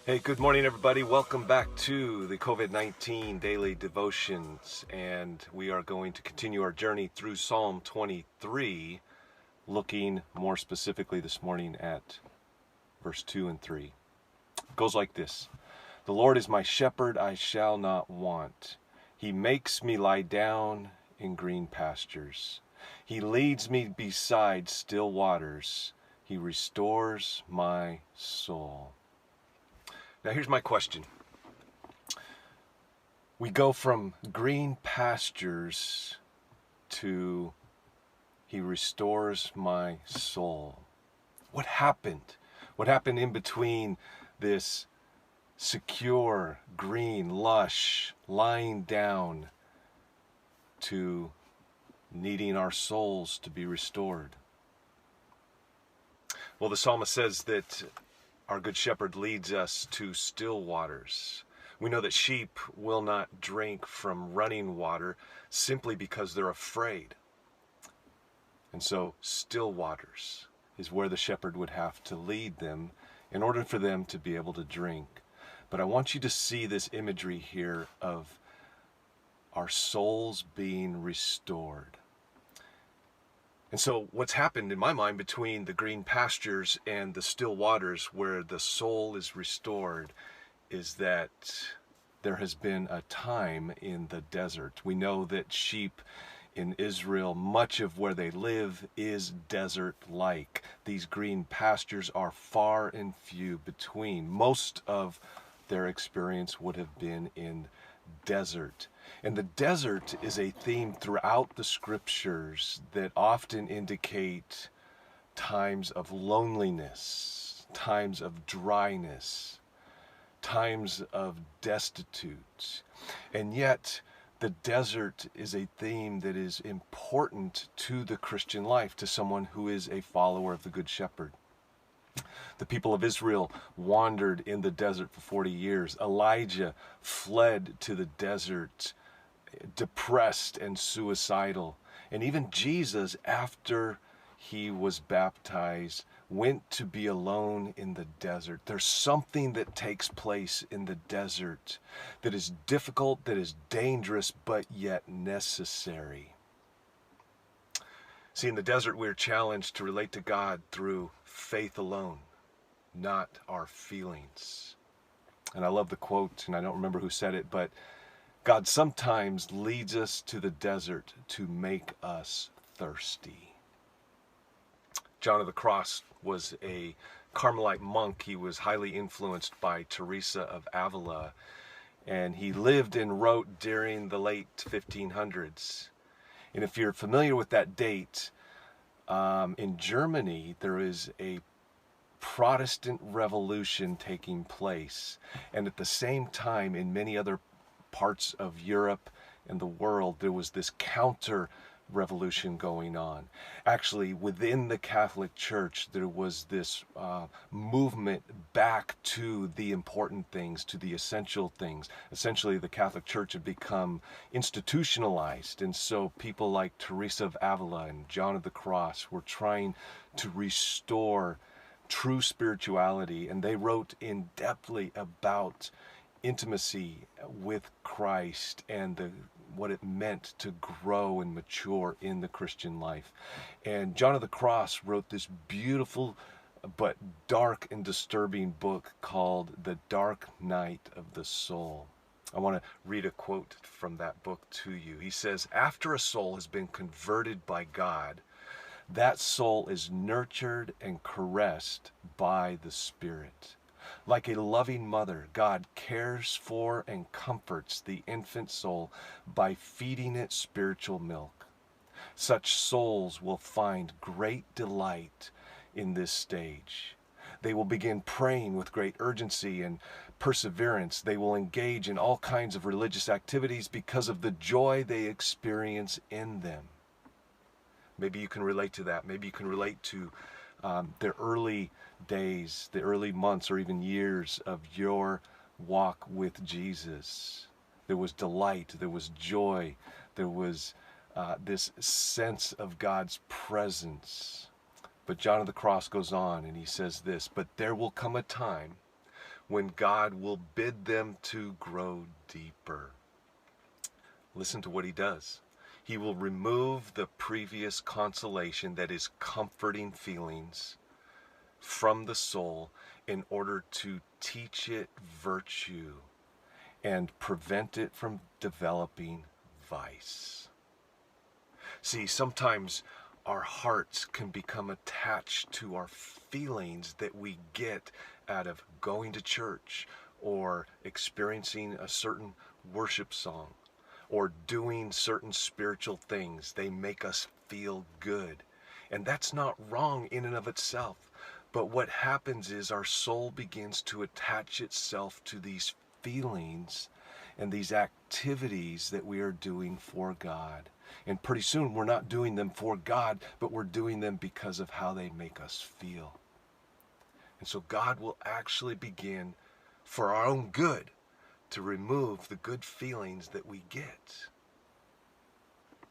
Hey, good morning, everybody. Welcome back to the COVID-19 Daily Devotions, and we are going to continue our journey through Psalm 23, looking more specifically this morning at verse 2 and 3. It goes like this: The Lord is my shepherd, I shall not want. He makes me lie down in green pastures. He leads me beside still waters. He restores my soul. Now here's my question. We go from green pastures to He restores my soul. What happened? What happened in between this secure, green, lush, lying down to needing our souls to be restored? Well, the psalmist says that our good shepherd leads us to still waters. We know that sheep will not drink from running water simply because they're afraid. And so still waters is where the shepherd would have to lead them in order for them to be able to drink. But I want you to see this imagery here of our souls being restored. And so what's happened in my mind between the green pastures and the still waters where the soul is restored is that there has been a time in the desert. We know that sheep in Israel, much of where they live is desert-like. These green pastures are far and few between. Most of their experience would have been in desert. And the desert is a theme throughout the scriptures that often indicate times of loneliness, times of dryness, times of destitute. And yet, the desert is a theme that is important to the Christian life, to someone who is a follower of the Good Shepherd. The people of Israel wandered in the desert for 40 years. Elijah fled to the desert, depressed and suicidal. And even Jesus, after he was baptized, went to be alone in the desert. There's something that takes place in the desert that is difficult, that is dangerous, but yet necessary. See, in the desert, we're challenged to relate to God through faith alone, not our feelings. And I love the quote, and I don't remember who said it, but God sometimes leads us to the desert to make us thirsty. John of the Cross was a Carmelite monk. He was highly influenced by Teresa of Avila, and he lived and wrote during the late 1500s. And if you're familiar with that date, in Germany there is a Protestant revolution taking place, and at the same time in many other parts of Europe and the world there was this counter revolution going on. Actually, within the Catholic Church there was this movement back to the important things, to the essential things. Essentially, the Catholic Church had become institutionalized, and so people like Teresa of Avila and John of the Cross were trying to restore true spirituality, and they wrote in-depthly about intimacy with Christ and what it meant to grow and mature in the Christian life. And John of the Cross wrote this beautiful but dark and disturbing book called The Dark Night of the Soul. I want to read a quote from that book to you. He says, "After a soul has been converted by God, that soul is nurtured and caressed by the Spirit. Like a loving mother, God cares for and comforts the infant soul by feeding it spiritual milk. Such souls will find great delight in this stage. They will begin praying with great urgency and perseverance. They will engage in all kinds of religious activities because of the joy they experience in them." Maybe you can relate to that. Maybe you can relate to the early days, the early months, or even years of your walk with Jesus. There was delight, there was joy, there was this sense of God's presence. But John of the Cross goes on and he says this: "But there will come a time when God will bid them to grow deeper. Listen to what he does. He will remove the previous consolation, that is comforting feelings, from the soul in order to teach it virtue and prevent it from developing vice. See, sometimes our hearts can become attached to our feelings that we get out of going to church or experiencing a certain worship song or doing certain spiritual things. They make us feel good. And that's not wrong in and of itself. But what happens is our soul begins to attach itself to these feelings and these activities that we are doing for God. And pretty soon we're not doing them for God, but we're doing them because of how they make us feel. And so God will actually begin, for our own good, to remove the good feelings that we get.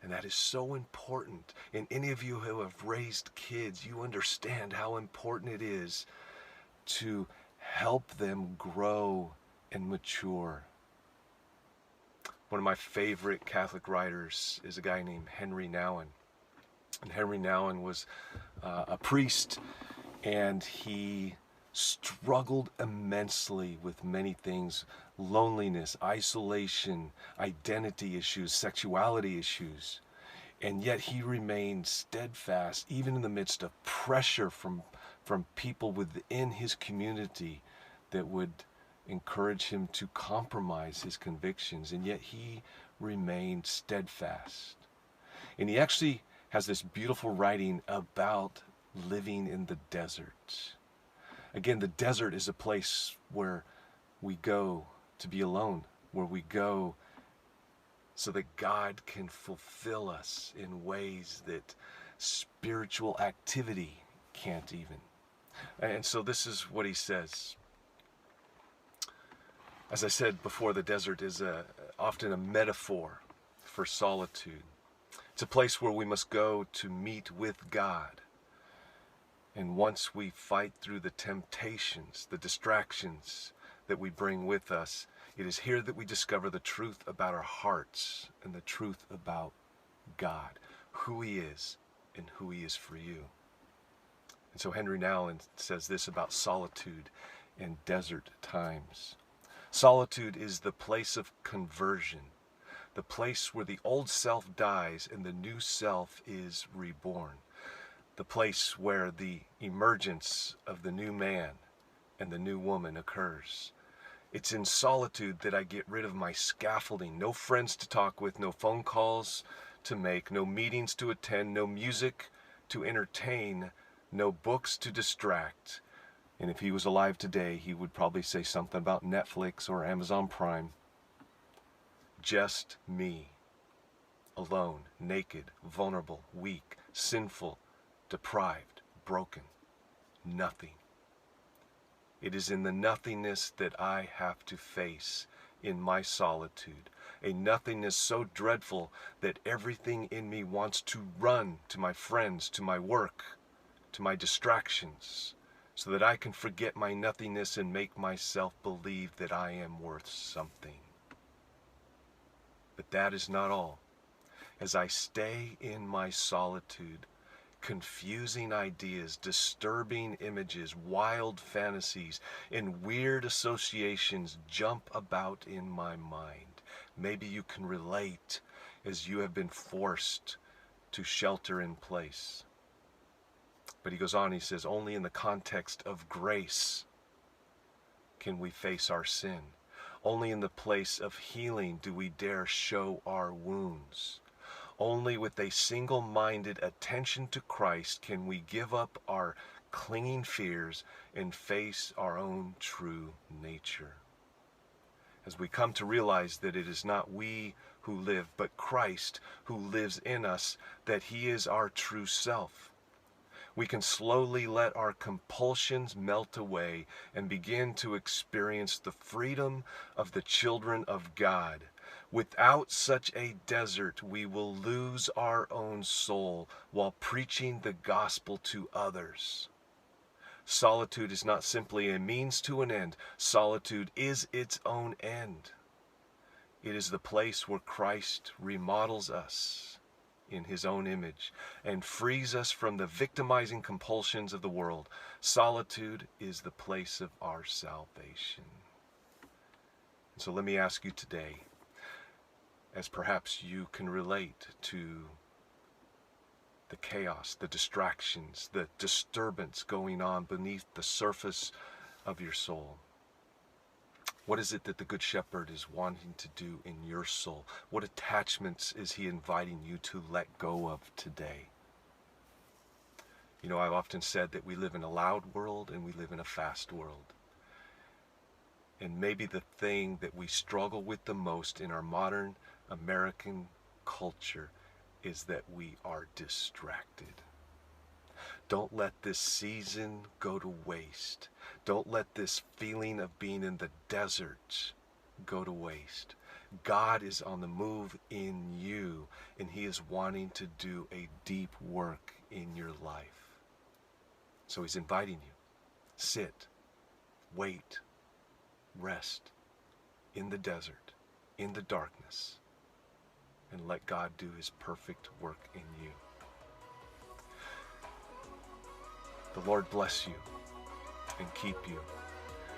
And that is so important. And any of you who have raised kids, you understand how important it is to help them grow and mature. One of my favorite Catholic writers is a guy named Henry Nouwen. And Henry Nouwen was a priest, and he struggled immensely with many things: loneliness, isolation, identity issues, sexuality issues. And yet he remained steadfast, even in the midst of pressure from people within his community that would encourage him to compromise his convictions. And yet he remained steadfast. And he actually has this beautiful writing about living in the desert. Again, the desert is a place where we go to be alone, where we go so that God can fulfill us in ways that spiritual activity can't even. And so this is what he says. As I said before, the desert is often a metaphor for solitude. It's a place where we must go to meet with God. And once we fight through the temptations, the distractions that we bring with us, it is here that we discover the truth about our hearts and the truth about God, who he is and who he is for you. And so Henry Nouwen says this about solitude and desert times. Solitude is the place of conversion, the place where the old self dies and the new self is reborn, the place where the emergence of the new man and the new woman occurs. It's in solitude that I get rid of my scaffolding. No friends to talk with, no phone calls to make, no meetings to attend, no music to entertain, no books to distract. And if he was alive today, he would probably say something about Netflix or Amazon Prime. Just me, alone, naked, vulnerable, weak, sinful, deprived, broken, nothing. It is in the nothingness that I have to face in my solitude, a nothingness so dreadful that everything in me wants to run to my friends, to my work, to my distractions, so that I can forget my nothingness and make myself believe that I am worth something. But that is not all. As I stay in my solitude, confusing ideas, disturbing images, wild fantasies, and weird associations jump about in my mind. Maybe you can relate as you have been forced to shelter in place. But he goes on, he says, only in the context of grace can we face our sin. Only in the place of healing do we dare show our wounds. Only with a single-minded attention to Christ can we give up our clinging fears and face our own true nature. As we come to realize that it is not we who live, but Christ who lives in us, that he is our true self, we can slowly let our compulsions melt away and begin to experience the freedom of the children of God. Without such a desert, we will lose our own soul while preaching the gospel to others. Solitude is not simply a means to an end. Solitude is its own end. It is the place where Christ remodels us in his own image and frees us from the victimizing compulsions of the world. Solitude is the place of our salvation. And so let me ask you today, as perhaps you can relate to the chaos, the distractions, the disturbance going on beneath the surface of your soul. What is it that the Good Shepherd is wanting to do in your soul? What attachments is he inviting you to let go of today? You know, I've often said that we live in a loud world and we live in a fast world. And maybe the thing that we struggle with the most in our modern American culture is that we are distracted. Don't let this season go to waste. Don't let this feeling of being in the desert go to waste. God is on the move in you, and he is wanting to do a deep work in your life. So he's inviting you. Sit, wait, rest in the desert, in the darkness, and let God do his perfect work in you. The Lord bless you and keep you.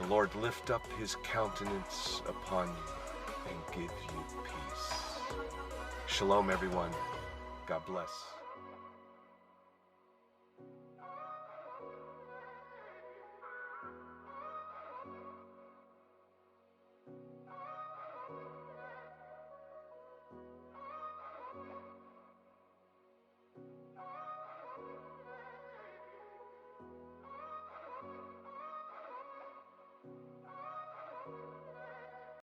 The Lord lift up his countenance upon you and give you peace. Shalom, everyone. God bless.